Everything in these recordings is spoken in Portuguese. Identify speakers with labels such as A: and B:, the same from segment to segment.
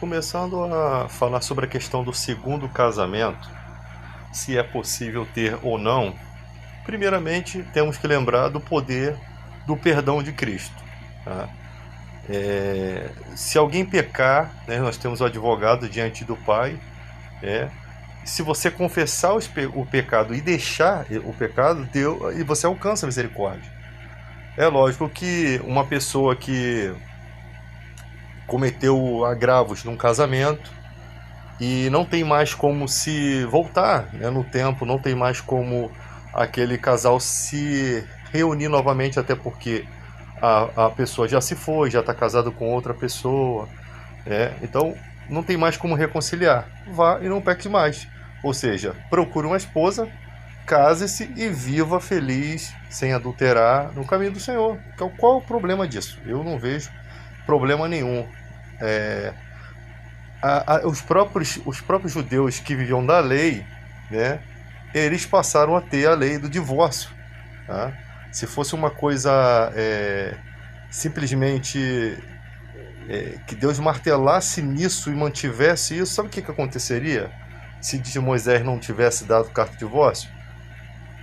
A: Começando a falar sobre a questão do segundo casamento, se é possível ter ou não, primeiramente temos que lembrar do poder do perdão de Cristo. Tá? Se alguém pecar, né, nós temos o advogado diante do Pai. Se você confessar o pecado e deixar o pecado, e você alcança a misericórdia. É lógico que uma pessoa que cometeu agravos num casamento e não tem mais como se voltar, né, no tempo, não tem mais como aquele casal se reunir novamente, até porque a pessoa já se foi, já está casado com outra pessoa, então não tem mais como reconciliar. Vá e não peque mais. Ou seja, procure uma esposa, case-se e viva feliz, sem adulterar, no caminho do Senhor. Então, qual o problema disso? Eu não vejo problema nenhum. Os próprios judeus que viviam da lei, né, eles passaram a ter a lei do divórcio. Tá? Se fosse uma coisa simplesmente que Deus martelasse nisso e mantivesse isso, sabe o que aconteceria se de Moisés não tivesse dado carta de divórcio?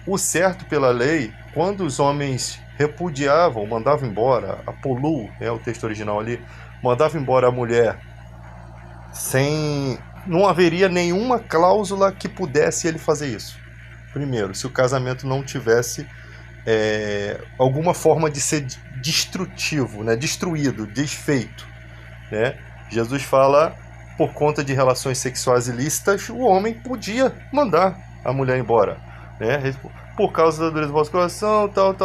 A: O certo pela lei, quando os homens repudiavam, mandavam embora, apolu, o texto original ali, mandava embora a mulher não haveria nenhuma cláusula que pudesse ele fazer isso. Primeiro, se o casamento não tivesse alguma forma de ser destrutivo, né, destruído, desfeito, né? Jesus fala, por conta de relações sexuais ilícitas, o homem podia mandar a mulher embora, né? Por causa da dureza do vosso coração, tal.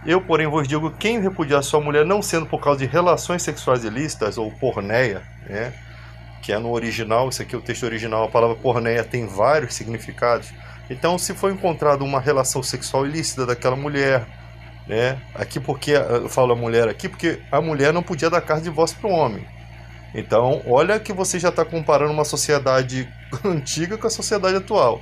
A: Eu, porém, vos digo, quem repudiar sua mulher, não sendo por causa de relações sexuais ilícitas, ou porneia, né, que é no original, isso aqui é o texto original, a palavra porneia tem vários significados. Então, se for encontrado uma relação sexual ilícita daquela mulher, né, aqui porque eu falo a mulher aqui, porque a mulher não podia dar carta de divórcio para o homem. Então, olha que você já está comparando uma sociedade antiga com a sociedade atual.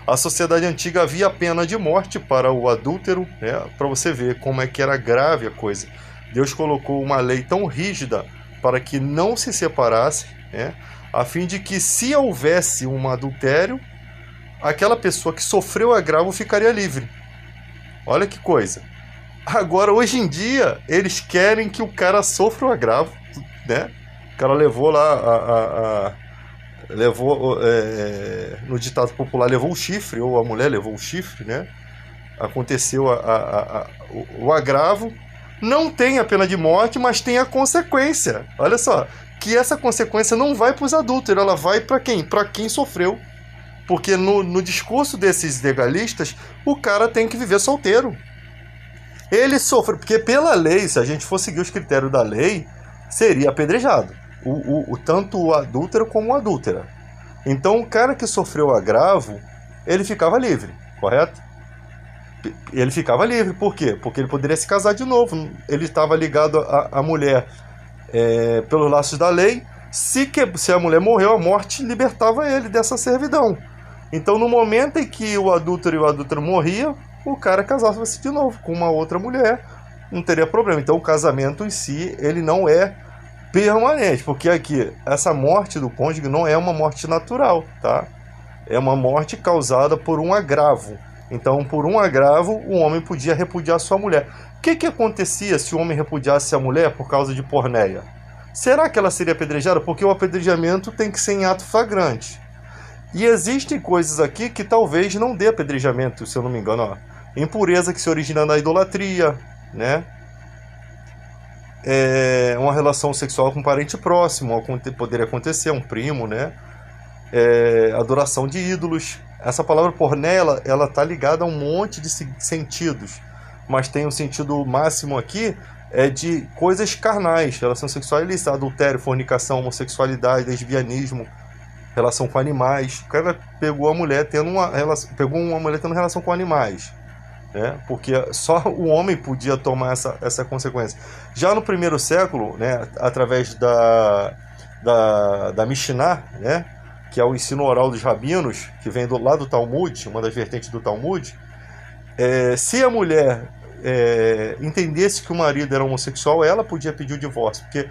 A: A sociedade antiga havia a pena de morte para o adúltero, né, para você ver como é que era grave a coisa. Deus colocou uma lei tão rígida para que não se separasse, né, a fim de que, se houvesse um adultério, aquela pessoa que sofreu agravo ficaria livre. Olha que coisa. Agora, hoje em dia, eles querem que o cara sofra o agravo, né? O cara levou lá no ditado popular, levou o chifre, ou a mulher levou o chifre, né? Aconteceu o agravo, não tem a pena de morte, mas tem a consequência. Olha só, que essa consequência não vai para os adúlteros, ela vai para quem? Para quem sofreu. Porque no discurso desses legalistas, o cara tem que viver solteiro. Ele sofre, porque pela lei, se a gente for seguir os critérios da lei, seria apedrejado. Tanto o adúltero como a adúltera. Então o cara que sofreu agravo, ele ficava livre, correto? Ele ficava livre, por quê? Porque ele poderia se casar de novo. Ele estava ligado à mulher pelos laços da lei. Se a mulher morreu, a morte libertava ele dessa servidão. Então, no momento em que o adúltero e o adúltero morriam, o cara casava-se de novo com uma outra mulher, não teria problema. Então, o casamento em si, ele não é permanente, porque aqui, essa morte do cônjuge não é uma morte natural, tá? É uma morte causada por um agravo. Então, por um agravo, o homem podia repudiar sua mulher. O que acontecia se o homem repudiasse a mulher por causa de porneia? Será que ela seria apedrejada? Porque o apedrejamento tem que ser em ato flagrante. E existem coisas aqui que talvez não dê apedrejamento, se eu não me engano. Ó. Impureza que se origina na idolatria, né? Uma relação sexual com um parente próximo, poderia acontecer, um primo, né? Adoração de ídolos. Essa palavra porneia, ela tá ligada a um monte de sentidos, mas tem um sentido máximo aqui, de coisas carnais, relação sexual ilícita, adultério, fornicação, homossexualidade, lesbianismo, relação com animais. O cara pegou uma mulher tendo relação com animais, né? Porque só o homem podia tomar essa consequência. Já no primeiro século, né, através da Mishnah, né, que é o ensino oral dos rabinos, que vem lá do Talmud, uma das vertentes do Talmud, se a mulher entendesse que o marido era homossexual, ela podia pedir o divórcio, porque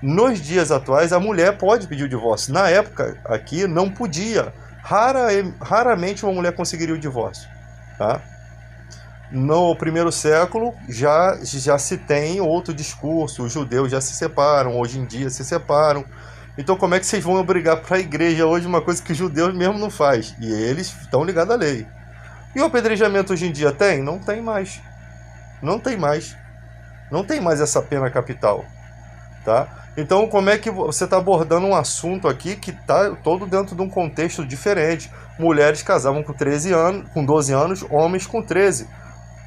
A: Nos dias atuais, a mulher pode pedir o divórcio. Na época, aqui, não podia. Raramente uma mulher conseguiria o divórcio. Tá? No primeiro século, já se tem outro discurso. Os judeus já se separam, hoje em dia se separam. Então, como é que vocês vão obrigar para a igreja hoje uma coisa que os judeus mesmo não faz? E eles estão ligados à lei. E o apedrejamento hoje em dia tem? Não tem mais. Não tem mais. Não tem mais essa pena capital. Tá? Então, como é que você está abordando um assunto aqui que está todo dentro de um contexto diferente? Mulheres casavam com 13 anos, com 12 anos, homens com 13.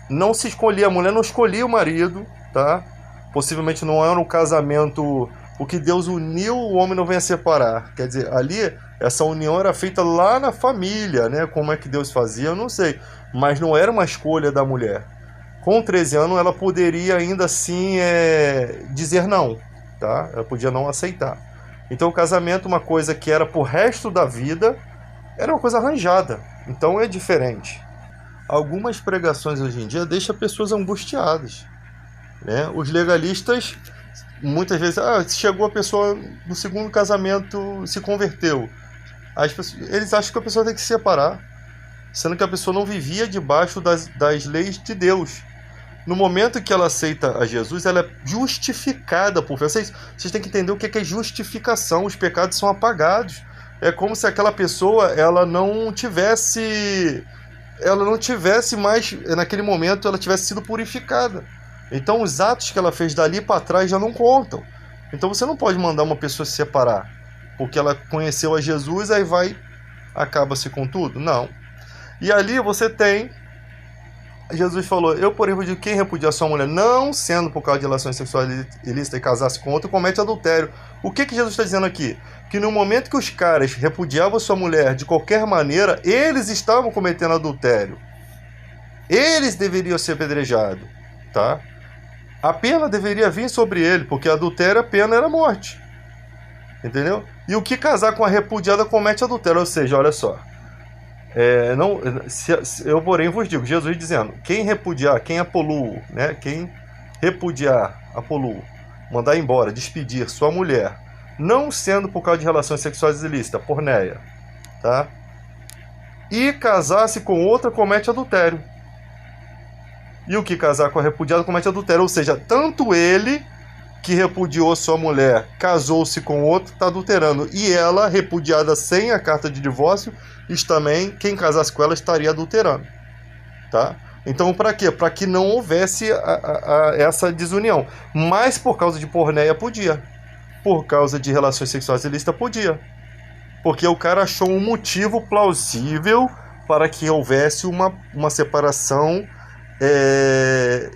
A: Não se escolhia, a mulher não escolhia o marido, tá? Possivelmente não era um casamento, o que Deus uniu, o homem não vem a separar. Quer dizer, ali, essa união era feita lá na família, né? Como é que Deus fazia, eu não sei. Mas não era uma escolha da mulher. Com 13 anos, ela poderia ainda assim dizer não. Tá? Ela podia não aceitar. Então o casamento, uma coisa que era pro resto da vida, era uma coisa arranjada. Então é diferente. Algumas pregações hoje em dia deixam pessoas angustiadas, né? Os legalistas muitas vezes, chegou a pessoa no segundo casamento, se converteu. Eles acham que a pessoa tem que se separar, sendo que a pessoa não vivia debaixo das leis de Deus. No momento que ela aceita a Jesus, ela é justificada por fé. Vocês têm que entender o que é justificação. Os pecados são apagados. É como se aquela pessoa ela não tivesse mais, naquele momento, ela tivesse sido purificada. Então os atos que ela fez dali para trás já não contam. Então você não pode mandar uma pessoa se separar porque ela conheceu a Jesus, aí acaba-se com tudo. Não. E ali você tem... Jesus falou, eu porém vos digo, quem repudiar sua mulher, não sendo por causa de relações sexuais ilícitas e casar-se com outro, comete adultério. O que Jesus está dizendo aqui? Que no momento que os caras repudiavam sua mulher de qualquer maneira, eles estavam cometendo adultério. Eles deveriam ser apedrejados, tá? A pena deveria vir sobre ele, porque adultério, a pena era morte. Entendeu? E o que casar com a repudiada comete adultério, ou seja, olha só. Eu, porém, vos digo, Jesus dizendo, quem repudiar, quem apoluo, né? Quem repudiar, apoluo, mandar embora, despedir sua mulher, não sendo por causa de relações sexuais ilícitas, porneia, tá? E casar-se com outra comete adultério. E o que casar com a repudiada comete adultério, ou seja, tanto ele que repudiou sua mulher, casou-se com outro, está adulterando. E ela, repudiada sem a carta de divórcio, também, quem casasse com ela estaria adulterando. Tá? Então, para quê? Para que não houvesse essa desunião. Mas por causa de porneia, podia. Por causa de relações sexuais ilícitas, podia. Porque o cara achou um motivo plausível para que houvesse uma separação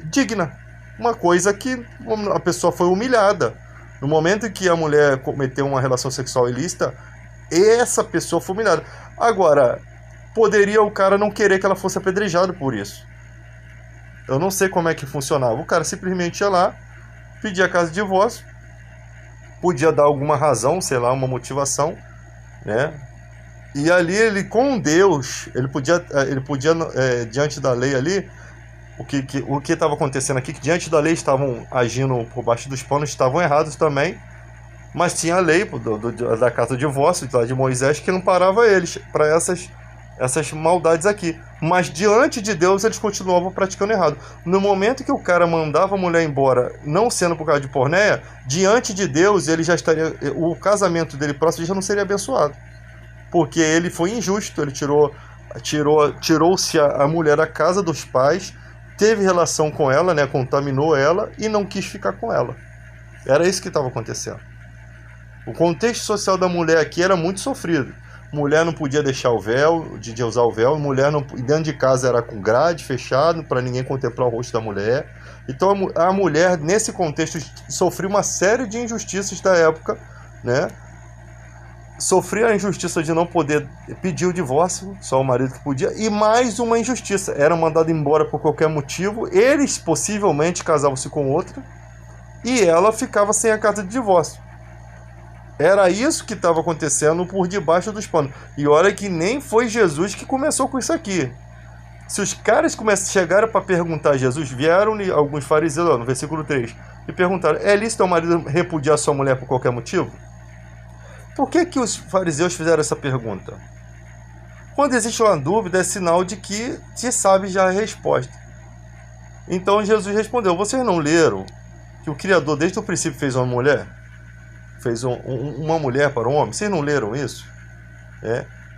A: digna. Uma coisa que a pessoa foi humilhada. No momento em que a mulher cometeu uma relação sexual ilícita, essa pessoa foi humilhada. Agora, poderia o cara não querer que ela fosse apedrejada por isso. Eu não sei como é que funcionava. O cara simplesmente ia lá, pedia a casa de divórcio, podia dar alguma razão, sei lá, uma motivação, né? E ali ele, com Deus, ele podia diante da lei ali, o que estava acontecendo aqui, que diante da lei estavam agindo por baixo dos panos, estavam errados também, mas tinha a lei da carta de divórcio de Moisés que não parava eles para essas maldades aqui. Mas diante de Deus eles continuavam praticando errado. No momento que o cara mandava a mulher embora, não sendo por causa de porneia, diante de Deus ele já estaria, o casamento dele próximo já não seria abençoado, porque ele foi injusto. Ele tirou-se a mulher da casa dos pais, teve relação com ela, né, contaminou ela e não quis ficar com ela. Era isso que estava acontecendo. O contexto social da mulher aqui era muito sofrido. Mulher não podia deixar o véu, de usar o véu. Mulher não, dentro de casa era com grade fechado para ninguém contemplar o rosto da mulher. Então a mulher nesse contexto sofreu uma série de injustiças da época, né? Sofria a injustiça de não poder pedir o divórcio, só o marido que podia, e mais uma injustiça, era mandado embora por qualquer motivo, eles possivelmente casavam-se com outra, e ela ficava sem a carta de divórcio. Era isso que estava acontecendo por debaixo dos panos. E olha que nem foi Jesus que começou com isso aqui. Se os caras chegaram para perguntar a Jesus, vieram alguns fariseus, no versículo 3, e perguntaram: é lícito ao marido repudiar sua mulher por qualquer motivo? Por que os fariseus fizeram essa pergunta? Quando existe uma dúvida, é sinal de que se sabe já a resposta. Então Jesus respondeu: vocês não leram que o Criador desde o princípio fez uma mulher? Fez uma mulher para um homem? Vocês não leram isso?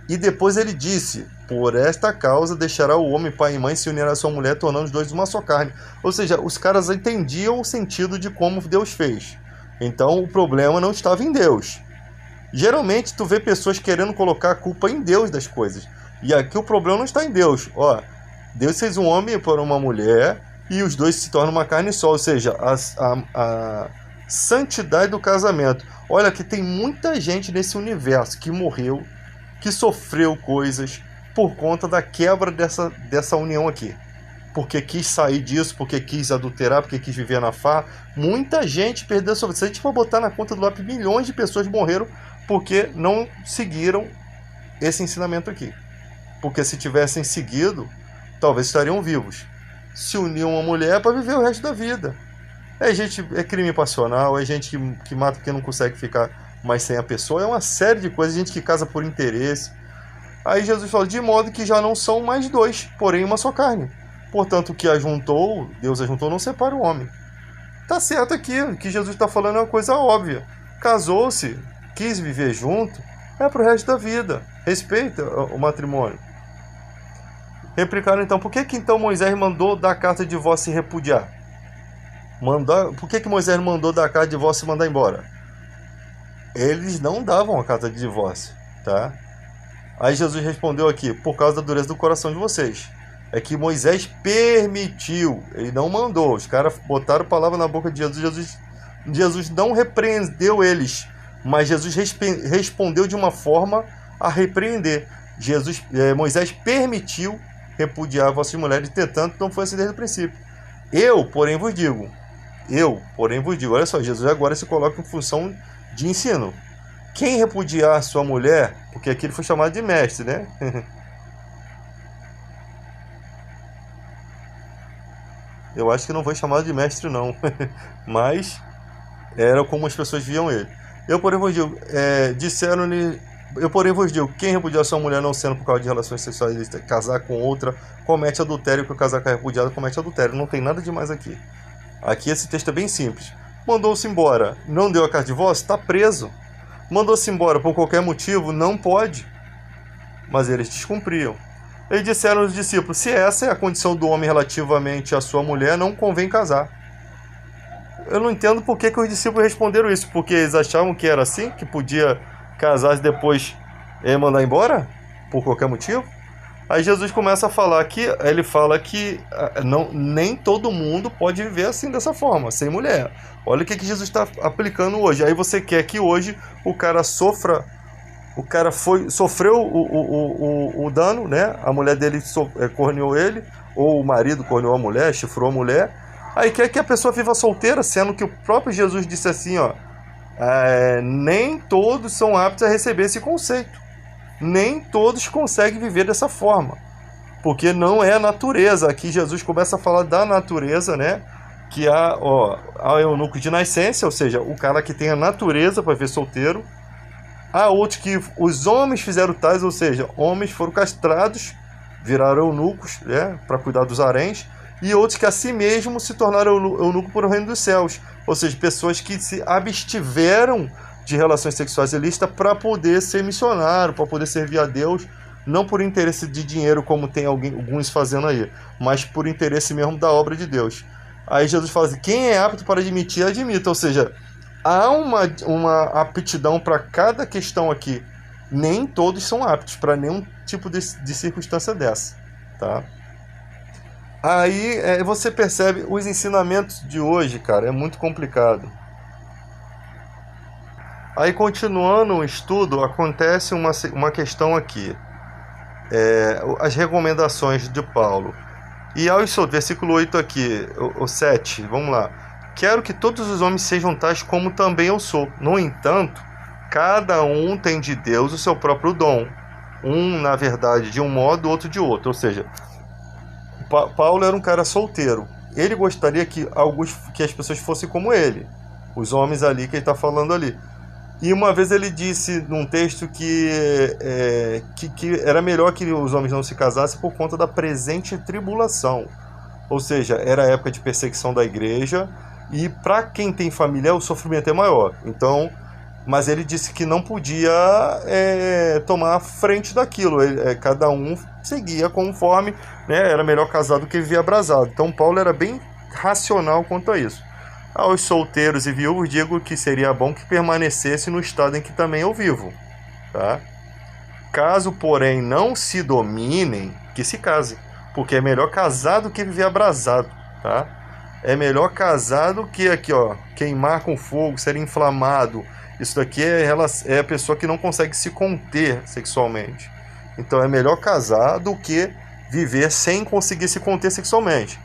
A: E depois ele disse: por esta causa deixará o homem pai e mãe, se unirá a sua mulher, tornando os dois uma só carne. Ou seja, os caras entendiam o sentido de como Deus fez. Então o problema não estava em Deus. Geralmente tu vê pessoas querendo colocar a culpa em Deus das coisas. E aqui o problema não está em Deus. Deus fez um homem para uma mulher e os dois se tornam uma carne só. Ou seja, a santidade do casamento. Olha que tem muita gente nesse universo que morreu, que sofreu coisas por conta da quebra dessa união aqui. Porque quis sair disso, porque quis adulterar, porque quis viver na farra. Muita gente perdeu a sua vida. Se a gente for botar na conta do lápis, milhões de pessoas morreram porque não seguiram esse ensinamento aqui. Porque se tivessem seguido, talvez estariam vivos. Se uniam uma mulher para viver o resto da vida. É crime passional, é gente que mata porque não consegue ficar mais sem a pessoa. É uma série de coisas, gente que casa por interesse. Aí Jesus fala: de modo que já não são mais dois, porém uma só carne. Portanto, o que ajuntou, Deus ajuntou, não separa o homem. Tá certo aqui, o que Jesus está falando é uma coisa óbvia. Casou-se, quis viver junto, é pro resto da vida. Respeita o matrimônio. Replicaram então: por que então Moisés mandou dar carta de divórcio e repudiar? Por que Moisés mandou dar carta de divórcio e mandar embora? Eles não davam a carta de divórcio, tá? Aí Jesus respondeu aqui: por causa da dureza do coração de vocês. É que Moisés permitiu, ele não mandou. Os caras botaram palavra na boca de Jesus. Jesus não repreendeu eles, mas Jesus respondeu de uma forma a repreender. Moisés permitiu repudiar vossas mulheres, entretanto não foi assim desde o princípio. Eu, porém, vos digo, olha só, Jesus agora se coloca em função de ensino. Quem repudiar sua mulher, porque aqui ele foi chamado de mestre, né? Eu acho que não foi chamado de mestre, não. Mas era como as pessoas viam ele. Eu, porém, vos digo, quem repudiar sua mulher não sendo por causa de relações sexuais, casar com outra, comete adultério, que o casar com a repudiada comete adultério. Não tem nada demais aqui. Aqui esse texto é bem simples. Mandou-se embora, não deu a carta de divórcio, está preso. Mandou-se embora por qualquer motivo, não pode. Mas eles descumpriam. Eles disseram aos discípulos: se essa é a condição do homem relativamente à sua mulher, não convém casar. Eu não entendo por que os discípulos responderam isso. Porque eles achavam que era assim, que podia casar e depois mandar embora? Por qualquer motivo? Aí Jesus começa a falar aqui, ele fala que nem todo mundo pode viver assim, dessa forma, sem mulher. Olha o que Jesus está aplicando hoje. Aí você quer que hoje o cara sofreu o dano, né? A mulher dele corneou ele, ou o marido corneou a mulher, chifrou a mulher. Aí quer que a pessoa viva solteira, sendo que o próprio Jesus disse assim, nem todos são aptos a receber esse conceito. Nem todos conseguem viver dessa forma, porque não é a natureza. Aqui Jesus começa a falar da natureza, né? Que há eunuco de nascença, ou seja, o cara que tem a natureza para viver solteiro. Há outros que os homens fizeram tais, ou seja, homens foram castrados, viraram eunucos, né, para cuidar dos haréns, e outros que a si mesmos se tornaram eunuco para o reino dos céus, ou seja, pessoas que se abstiveram de relações sexuais ilícitas para poder ser missionário, para poder servir a Deus, não por interesse de dinheiro, como tem alguns fazendo aí, mas por interesse mesmo da obra de Deus. Aí Jesus fala assim: quem é apto para admitir, admita. Ou seja, há uma aptidão para cada questão aqui. Nem todos são aptos para nenhum tipo de circunstância dessa, tá? Aí você percebe os ensinamentos de hoje, cara, é muito complicado. Aí, continuando o estudo, acontece uma questão aqui. As recomendações de Paulo. E versículo 8 aqui, o 7, vamos lá. Quero que todos os homens sejam tais como também eu sou. No entanto, cada um tem de Deus o seu próprio dom. Um, na verdade, de um modo, outro de outro. Ou seja, Paulo era um cara solteiro. ele gostaria que as pessoas fossem como ele, os homens ali que ele está falando ali. E uma vez ele disse num texto que era melhor que os homens não se casassem por conta da presente tribulação. Ou seja, era a época de perseguição da igreja, e para quem tem família o sofrimento é maior. Então, mas ele disse que não podia tomar a frente daquilo. Cada um seguia conforme, né, era melhor casado do que viver abrasado. Então Paulo era bem racional quanto a isso. Aos solteiros e viúvos digo que seria bom que permanecesse no estado em que também eu vivo, tá? Caso, porém, não se dominem, que se casem, porque é melhor casar do que viver abrasado, tá? É melhor casar do que aqui, ó, queimar com fogo, ser inflamado. Isso daqui é a pessoa que não consegue se conter sexualmente. Então é melhor casar do que viver sem conseguir se conter sexualmente.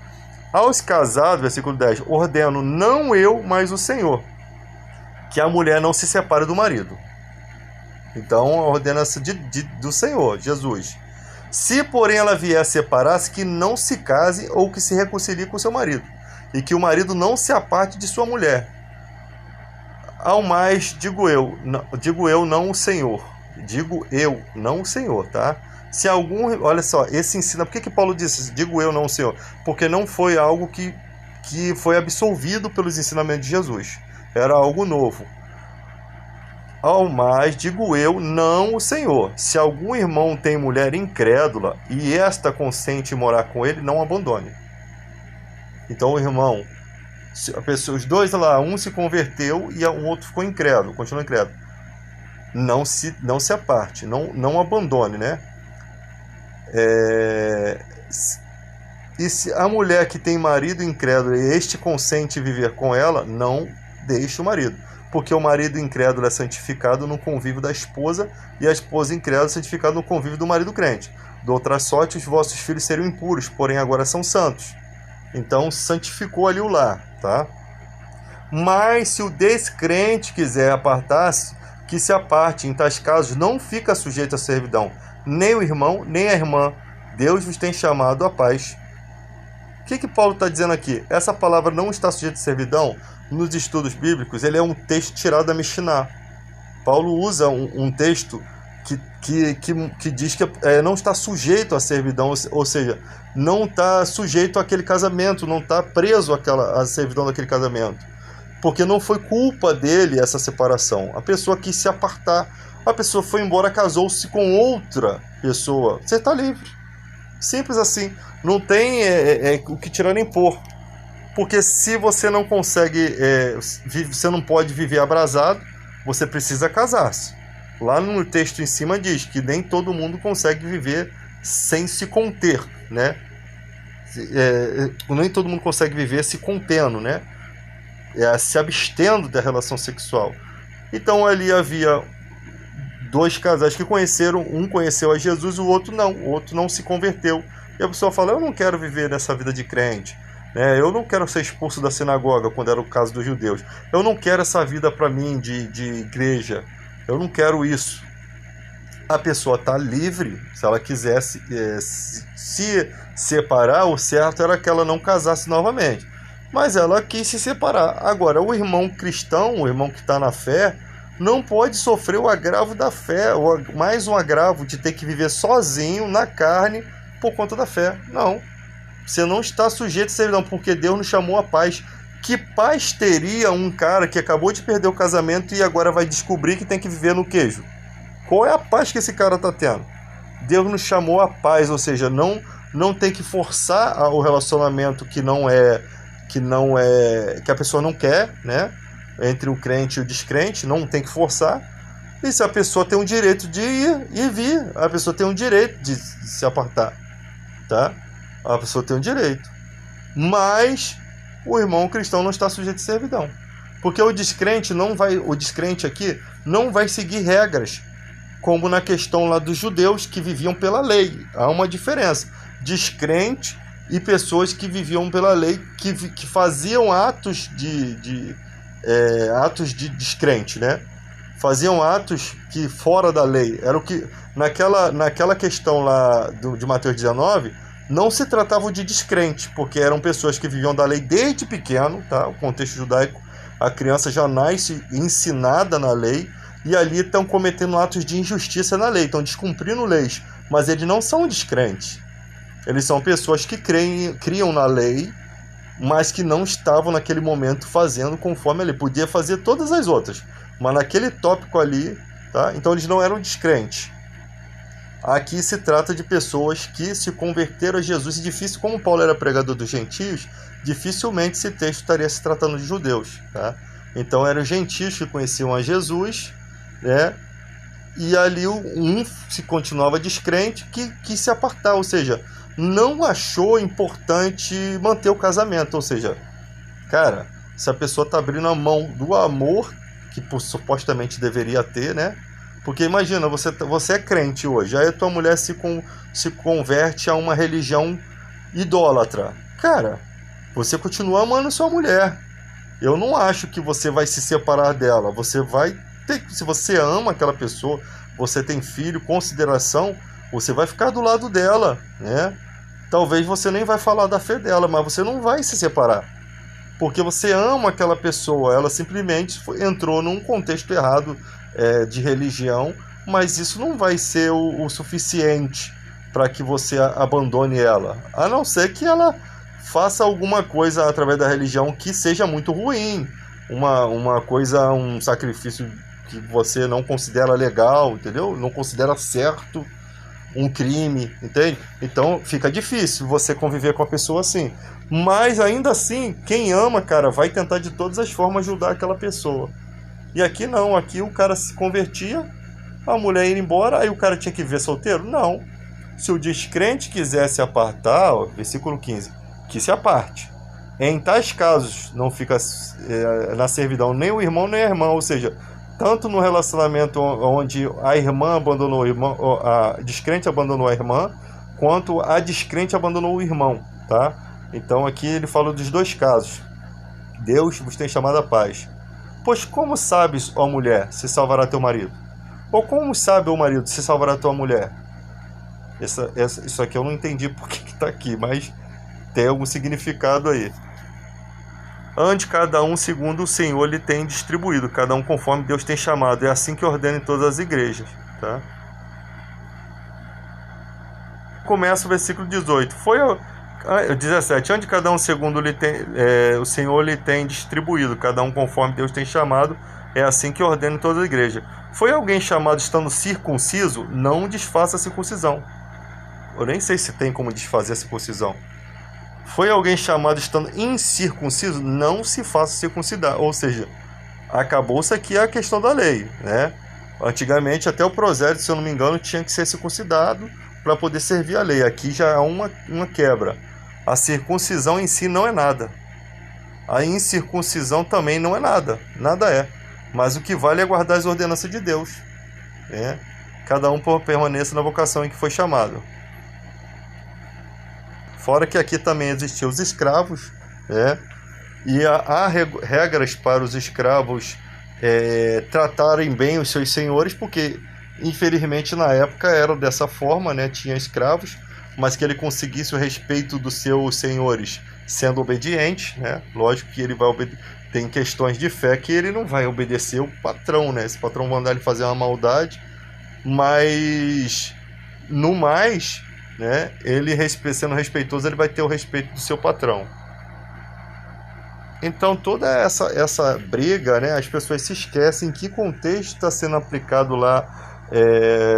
A: Aos casados, versículo 10, ordeno, não eu, mas o Senhor, que a mulher não se separe do marido. Então, a ordenança do Senhor, Jesus. Se, porém, ela vier a separar-se, que não se case ou que se reconcilie com seu marido, e que o marido não se aparte de sua mulher. Ao mais, digo eu, não o Senhor. Digo eu, não o Senhor, tá? Se algum... Olha só, esse ensina... Por que Paulo disse, digo eu, não o Senhor? Porque não foi algo que foi absolvido pelos ensinamentos de Jesus. Era algo novo. Ao mais, digo eu, não o Senhor. Se algum irmão tem mulher incrédula e esta consente em morar com ele, não abandone. Então, o irmão... os dois lá, um se converteu e o outro ficou incrédulo, continua incrédulo. Não se aparte, não abandone, né? E se a mulher que tem marido incrédulo e este consente viver com ela, não deixe o marido, porque o marido incrédulo é santificado no convívio da esposa e a esposa incrédula é santificada no convívio do marido crente. De outra sorte, os vossos filhos seriam impuros, porém agora são santos. Então santificou ali o lar, tá? Mas se o descrente quiser apartar-se, que se aparte. Em tais casos não fica sujeito à servidão, nem o irmão, nem a irmã. Deus vos tem chamado à paz. O que Paulo está dizendo aqui? Essa palavra não está sujeita à servidão, nos estudos bíblicos, ele é um texto tirado da Mishnah. Paulo usa um texto que diz que não está sujeito à servidão, ou seja, não está sujeito àquele casamento, não está preso à servidão daquele casamento. Porque não foi culpa dele essa separação. A pessoa quis se apartar, a pessoa foi embora, casou-se com outra pessoa. Você está livre. Simples assim. Não tem o que tirar nem pôr. Porque se você não consegue, você não pode viver abrasado, você precisa casar-se. Lá no texto em cima diz que nem todo mundo consegue viver sem se conter, né? Nem todo mundo consegue viver se contendo, né? Se abstendo da relação sexual. Então ali havia dois casais que conheceram, um conheceu a Jesus, o outro não se converteu. E a pessoa fala, eu não quero viver nessa vida de crente, né? Eu não quero ser expulso da sinagoga, quando era o caso dos judeus. Eu não quero essa vida para mim de igreja. Eu não quero isso. A pessoa está livre, se ela quisesse se separar, o certo era que ela não casasse novamente. Mas ela quis se separar. Agora, o irmão cristão, o irmão que está na fé, não pode sofrer o agravo da fé, mais um agravo de ter que viver sozinho, na carne, por conta da fé. Não. Você não está sujeito a servidão, porque Deus nos chamou à paz. Que paz teria um cara que acabou de perder o casamento e agora vai descobrir que tem que viver no queijo? Qual é a paz que esse cara está tendo? Deus nos chamou à paz, ou seja, não tem que forçar o relacionamento que a pessoa não quer, né? Entre o crente e o descrente, não tem que forçar. E se a pessoa tem o direito de ir e vir, a pessoa tem o direito de se apartar, tá? A pessoa tem o direito. Mas o irmão cristão não está sujeito à servidão, porque o descrente aqui não vai seguir regras, como na questão lá dos judeus que viviam pela lei. Há uma diferença. Descrente e pessoas que viviam pela lei, que faziam atos de descrente, né? Faziam atos que fora da lei. Era o que naquela questão lá de Mateus 19, não se tratavam de descrente, porque eram pessoas que viviam da lei desde pequeno, tá? O contexto judaico, a criança já nasce ensinada na lei, e ali estão cometendo atos de injustiça na lei, estão descumprindo leis, mas eles não são descrentes. Eles são pessoas que criam na lei, mas que não estavam naquele momento fazendo conforme a lei. Podia fazer todas as outras, mas naquele tópico ali, tá? Então eles não eram descrentes. Aqui se trata de pessoas que se converteram a Jesus. E difícil, como Paulo era pregador dos gentios, dificilmente esse texto estaria se tratando de judeus, tá? Então eram gentios que conheciam a Jesus, né? E ali um se continuava descrente, que quis se apartar, ou seja, não achou importante manter o casamento. Ou seja, cara, se a pessoa está abrindo a mão do amor que supostamente deveria ter, né? Porque imagina, você é crente hoje, aí a tua mulher se converte a uma religião idólatra. Cara, você continua amando sua mulher. Eu não acho que você vai se separar dela. Você vai ter, se você ama aquela pessoa, você tem filho, consideração, você vai ficar do lado dela, né? Talvez você nem vai falar da fé dela, mas você não vai se separar. Porque você ama aquela pessoa, ela simplesmente entrou num contexto errado de religião, mas isso não vai ser o suficiente para que você abandone ela. A não ser que ela faça alguma coisa através da religião que seja muito ruim, uma coisa, um sacrifício que você não considera legal, entendeu? Não considera certo, um crime, entende? Então fica difícil você conviver com a pessoa assim. Mas ainda assim, quem ama, cara, vai tentar de todas as formas ajudar aquela pessoa. E aqui não, aqui o cara se convertia, a mulher ia embora, aí o cara tinha que viver solteiro? Não. Se o descrente quisesse apartar, ó, versículo 15, que se aparte. Em tais casos, não fica na servidão nem o irmão nem a irmã, ou seja, tanto no relacionamento onde a irmã abandonou o irmão, a descrente abandonou a irmã, quanto a descrente abandonou o irmão, tá? Então aqui ele fala dos dois casos. Deus vos tem chamado a paz. Pois como sabes, ó mulher, se salvará teu marido? Ou como sabe, ó marido, se salvará tua mulher? Isso aqui eu não entendi porque que está aqui, mas tem algum significado aí. Ande cada um segundo o Senhor lhe tem distribuído, cada um conforme Deus tem chamado. É assim que ordena em todas as igrejas, tá? Começa o versículo 18. 17. Ande cada um segundo o Senhor lhe tem distribuído, cada um conforme Deus tem chamado. É assim que ordena em toda a igreja. Foi alguém chamado estando circunciso? Não desfaça a circuncisão. Eu nem sei se tem como desfazer a circuncisão. Foi alguém chamado estando incircunciso? Não se faça circuncidar. Ou seja, acabou-se aqui a questão da lei, né? Antigamente, até o prosélito, se eu não me engano, tinha que ser circuncidado para poder servir a lei. Aqui já é uma quebra. A circuncisão em si não é nada. A incircuncisão também não é nada. Nada é. Mas o que vale é guardar as ordenanças de Deus, né? Cada um permaneça na vocação em que foi chamado. Fora que aqui também existiam os escravos, né? E há regras para os escravos tratarem bem os seus senhores, porque infelizmente na época era dessa forma, né? Tinha escravos, mas que ele conseguisse o respeito dos seus senhores sendo obediente, né? Lógico que ele vai tem questões de fé que ele não vai obedecer o patrão, né? Esse patrão mandar ele fazer uma maldade, mas no mais, né? Ele sendo respeitoso, ele vai ter o respeito do seu patrão. Então toda essa briga, né? As pessoas se esquecem em que contexto está sendo aplicado lá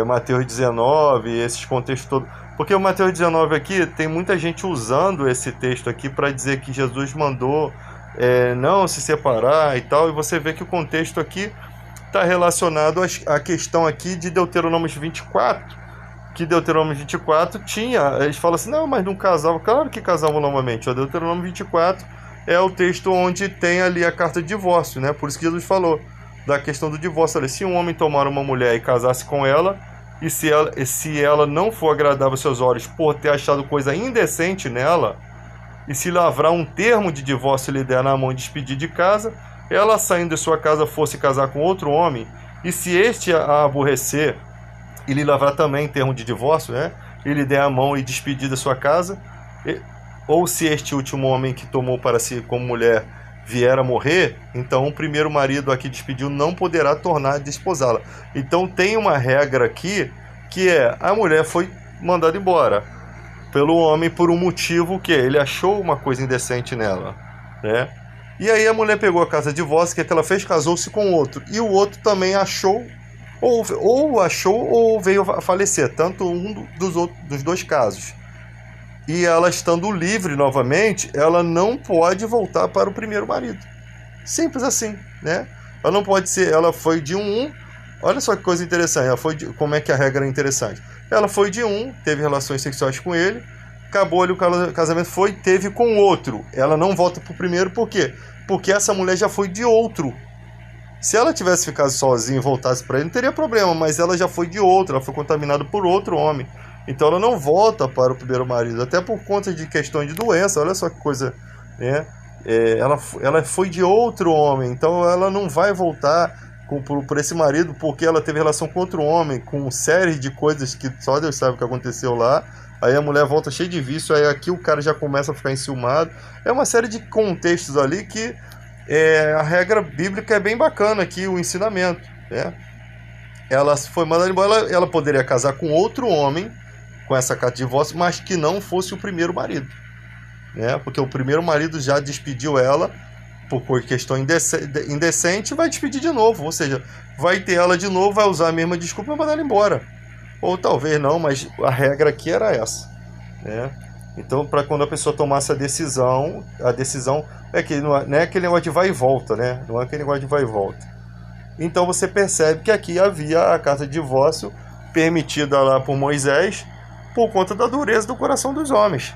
A: Mateus 19, esses contextos todos. Porque o Mateus 19 aqui, tem muita gente usando esse texto aqui para dizer que Jesus mandou não se separar e tal, e você vê que o contexto aqui está relacionado à questão aqui de Deuteronômio 24, que Deuteronômio 24 tinha, eles falam assim, não, mas não casavam, claro que casavam novamente. O Deuteronômio 24 é o texto onde tem ali a carta de divórcio, né? Por isso que Jesus falou da questão do divórcio. Ali, se um homem tomar uma mulher e casasse com ela, e se ela não for agradável aos seus olhos por ter achado coisa indecente nela, e se lavrar um termo de divórcio e lhe der na mão e despedir de casa, ela saindo de sua casa fosse casar com outro homem, e se este a aborrecer e lhe lavrar também termo de divórcio, né? e lhe der a mão e despedir da sua casa, ou se este último homem que tomou para si como mulher vier a morrer, então o primeiro marido a que despediu não poderá tornar a desposá-la. Então tem uma regra aqui, que é, a mulher foi mandada embora pelo homem por um motivo que ele achou uma coisa indecente nela, né? E aí a mulher pegou a carta de divórcio, que ela fez, casou-se com outro, e o outro também achou, ou achou ou veio a falecer, tanto um dos dois casos. E ela estando livre novamente, ela não pode voltar para o primeiro marido. Simples assim, né? Ela não pode ser, ela foi de um, olha só que coisa interessante, como é que a regra é interessante. Ela foi de um, teve relações sexuais com ele, acabou ali o casamento, teve com outro. Ela não volta para o primeiro, por quê? Porque essa mulher já foi de outro. Se ela tivesse ficado sozinha e voltasse para ele, não teria problema, mas ela já foi de outro, ela foi contaminada por outro homem. Então ela não volta para o primeiro marido, até por conta de questões de doença, olha só que coisa, né? Ela foi de outro homem, então ela não vai voltar por esse marido porque ela teve relação com outro homem, com série de coisas que só Deus sabe o que aconteceu lá. Aí a mulher volta cheia de vício, aí aqui o cara já começa a ficar enciumado. É uma série de contextos ali que a regra bíblica é bem bacana aqui, o ensinamento, né? Ela foi mandada embora, ela poderia casar com outro homem, com essa carta de divórcio, mas que não fosse o primeiro marido, né? Porque o primeiro marido já despediu ela por questão indecente, vai despedir de novo, ou seja, vai ter ela de novo, vai usar a mesma desculpa e vai mandar ela embora. Ou talvez não, mas a regra aqui era essa, né? Então, para quando a pessoa tomasse a decisão é que não é aquele negócio de vai e volta, né? Não é aquele negócio de vai e volta. Então você percebe que aqui havia a carta de divórcio permitida lá por Moisés, por conta da dureza do coração dos homens,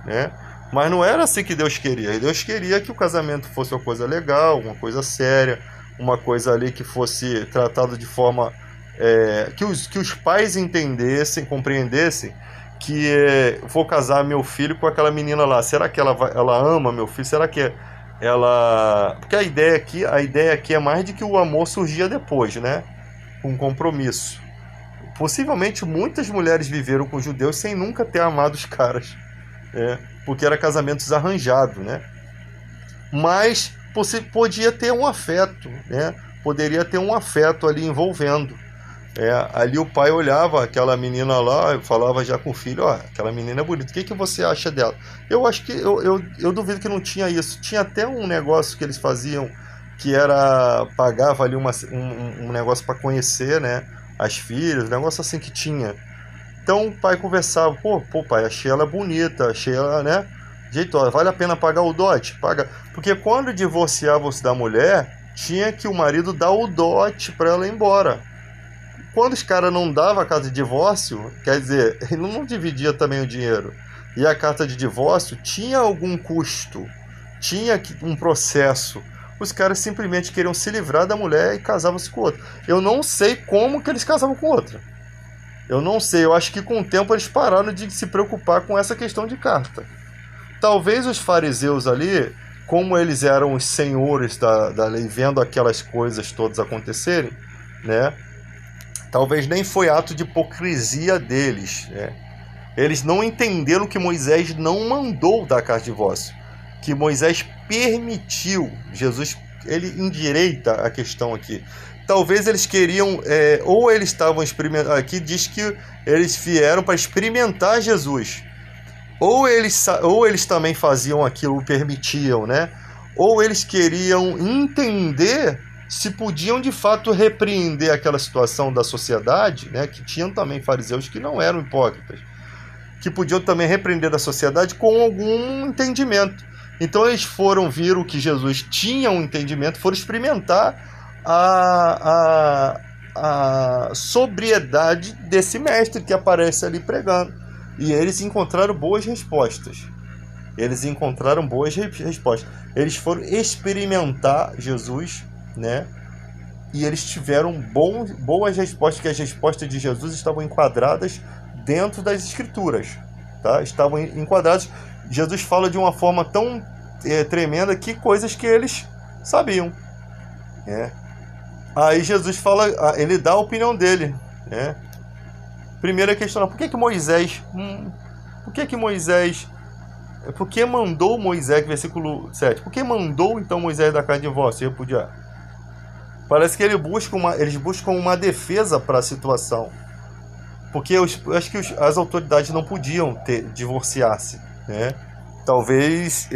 A: né? Mas não era assim que Deus queria. Deus queria que o casamento fosse uma coisa legal, uma coisa séria, uma coisa ali que fosse tratado de forma que os pais entendessem, compreendessem que vou casar meu filho com aquela menina lá. Será que ela ama meu filho? Será que ela... Porque a ideia aqui é mais de que o amor surgia depois, né? Um compromisso. Possivelmente muitas mulheres viveram com judeus sem nunca ter amado os caras, porque era casamentos arranjados, né? Mas podia ter um afeto, né? Poderia ter um afeto ali envolvendo. Ali o pai olhava aquela menina lá, falava já com o filho, aquela menina é bonita, o que você acha dela? Eu acho que, eu duvido que não tinha isso. Tinha até um negócio que eles faziam, que era, pagava ali um negócio para conhecer, né, as filhas, um negócio assim que tinha. Então o pai conversava, pô pai, achei ela bonita, achei ela, né, vale a pena pagar o dote? Paga. Porque quando divorciava-se da mulher, tinha que o marido dar o dote para ela ir embora. Quando os caras não davam a carta de divórcio, quer dizer, ele não dividia também o dinheiro. E a carta de divórcio tinha algum custo, tinha um processo. Os caras simplesmente queriam se livrar da mulher e casavam-se com outra. Eu não sei como que eles casavam com outra. Eu não sei, eu acho que com o tempo eles pararam de se preocupar com essa questão de carta. Talvez os fariseus ali, como eles eram os senhores da lei, vendo aquelas coisas todas acontecerem, né? Talvez nem foi ato de hipocrisia deles, né? Eles não entenderam que Moisés não mandou dar carta de divórcio, que Moisés permitiu. Jesus, ele endireita a questão aqui. Talvez eles queriam, ou eles estavam experimentando, aqui diz que eles vieram para experimentar Jesus, ou eles também faziam aquilo, permitiam, né? Ou eles queriam entender se podiam de fato repreender aquela situação da sociedade, né, que tinham também fariseus que não eram hipócritas, que podiam também repreender da sociedade com algum entendimento. Então eles viram que Jesus tinha um entendimento, foram experimentar a sobriedade desse mestre que aparece ali pregando. E eles encontraram boas respostas. Eles foram experimentar Jesus, né? E eles tiveram boas respostas, que as respostas de Jesus estavam enquadradas dentro das Escrituras, tá? Estavam enquadradas. Jesus fala de uma forma tão tremenda que coisas que eles sabiam, né? Aí Jesus fala, ele dá a opinião dele, né? Primeiro é questionar por que Moisés. Por que mandou Moisés, versículo 7? Por que mandou então Moisés da casa de divórcio e repudiar? Parece que eles buscam uma defesa para a situação. Porque eu acho que as autoridades não podiam divorciar-se, né? Talvez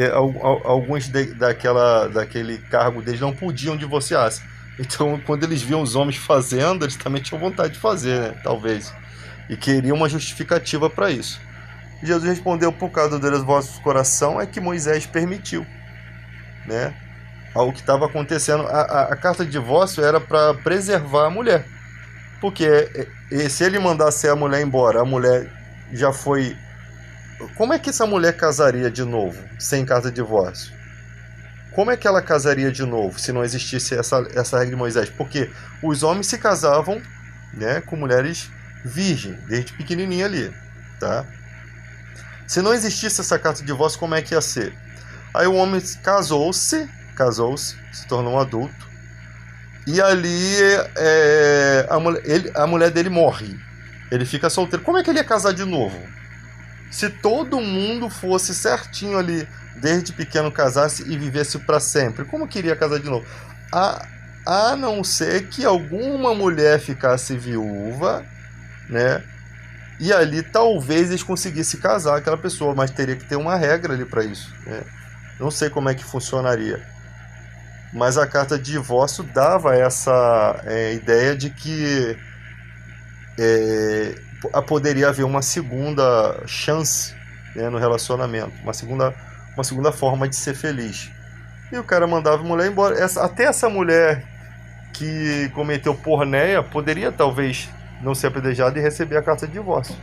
A: alguns daquele cargo deles não podiam divorciar-se. Então, quando eles viam os homens fazendo, eles também tinham vontade de fazer, né? Talvez. E queriam uma justificativa para isso. Jesus respondeu: por causa do Deus do vosso coração é que Moisés permitiu, né? O que estava acontecendo. A carta de divórcio era para preservar a mulher. Porque se ele mandasse a mulher embora, a mulher já foi... Como é que essa mulher casaria de novo, sem carta de divórcio? Como é que ela casaria de novo, se não existisse essa regra de Moisés? Porque os homens se casavam, né, com mulheres virgens, desde pequenininha ali, tá? Se não existisse essa carta de divórcio, como é que ia ser? Aí o homem casou-se, se tornou um adulto, e ali a mulher dele morre. Ele fica solteiro. Como é que ele ia casar de novo? Se todo mundo fosse certinho ali, desde pequeno casasse e vivesse para sempre, como que iria casar de novo? A não ser que alguma mulher ficasse viúva, né? E ali talvez eles conseguissem casar aquela pessoa, mas teria que ter uma regra ali para isso, né? Não sei como é que funcionaria. Mas a carta de divórcio dava essa ideia de que poderia haver uma segunda chance, né, no relacionamento, uma segunda forma de ser feliz. E o cara mandava a mulher embora. Até essa mulher que cometeu porneia poderia talvez não ser apedrejada e receber a carta de divórcio.